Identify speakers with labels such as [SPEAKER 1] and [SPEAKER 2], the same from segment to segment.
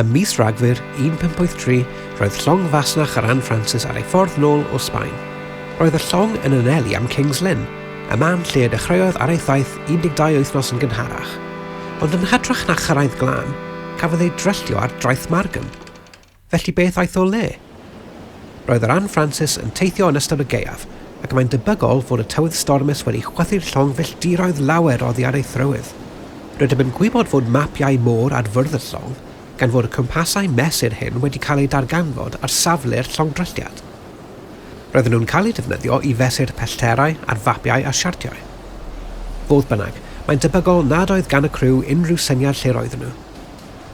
[SPEAKER 1] Ym mis Rhagfyr 1583, roedd llong fasnach ar Anne Francis ar ei ffordd nôl o Sbaen. Roedd y llong yn anelu am King's Lynn, y man lle dechreuodd ar ei thaith 12 wythnos yn gynharach. Ond yn hytrach na chyrraedd glân, cafodd ei dryllio ar draeth margam. Felly beth aeth o le? Roedd yr Anne Francis yn teithio yn ystod y gaeaf, ac mae'n debygol fod y tywydd stormus wedi chwythu'r llong filltiroedd lawer oddi ar ei thrywydd. Rydym yn gwybod fod mapiau môr ar fwrdd y llong, gan fod y cwmpasau mesur hyn wedi cael ei darganfod ar safle'r llongdrylliad. Roedden nhw'n cael eu defnyddio i fesur pellterau ar fapiau a siartiau. Fodd bynnag, mae'n debygol nad oedd gan y criw unrhyw syniad lle roedden nhw.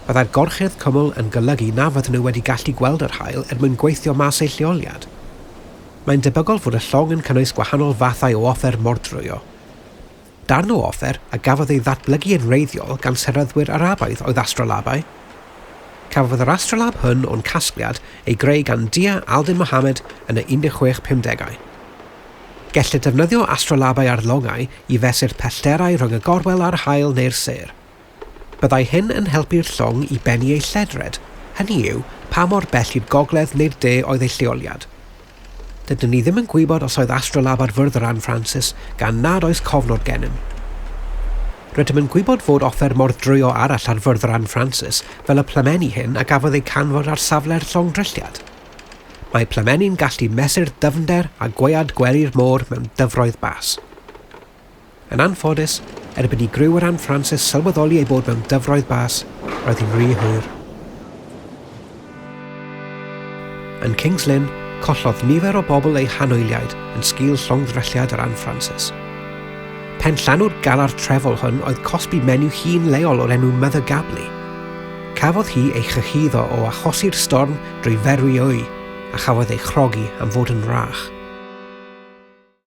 [SPEAKER 1] Byddai'r gorchudd cwmwl yn golygu na fydden nhw wedi gallu gweld yr haul mwyn gweithio mas eu lleoliad. Mae'n debygol fod y llong yn cynnwys gwahanol fathau o offer mordwyo. Darn o offer a gafodd ei ddatblygu yn wreiddiol gan seryddwyr Arabaidd oedd astrolabau. Cafodd yr astrolab hwn o'n casgliad ei greu gan Dia Aldin Mohammed yn y 1650au. Gellir defnyddio astrolabau arddlongau i fesur pellterau rhwng y gorwel a'r haul neu'r sêr. Byddai hyn yn helpu'r llong i bennu ei lledred, hynny yw pa mor bell i'r gogledd neu'r de oedd ei lleoliad. Dydyn ni ddim yn gwybod os oedd astrolab ar fwrdd yr Anne Francis gan nad oes cofnod gennym. Rydym yn gwybod fod offer mordwyo arall ar fwrdd yr Anne Francis fel y plemeni hyn a gafodd ei canfod ar safle'r llongdrylliad. Mae plemeni'n gallu mesur dyfnder a gwead gwely'r môr mewn dyfroedd bas. Yn anffodus, erbyn i griw yr Anne Francis sylweddoli ei bod mewn dyfroedd bas, roedd hi'n rhy hwyr. Yn King's Lynn, collodd nifer o bobl eu hanwyliaid yn sgil llongdrylliad yr Anne Francis. Penllanw'r galar trefol hwn oedd cosbi menyw hun leol o'r enw Mother Gably. Cafodd hi ei chyhuddo o achosi'r storm drwy ferwi wy, a chafodd ei chrogi am fod yn rach.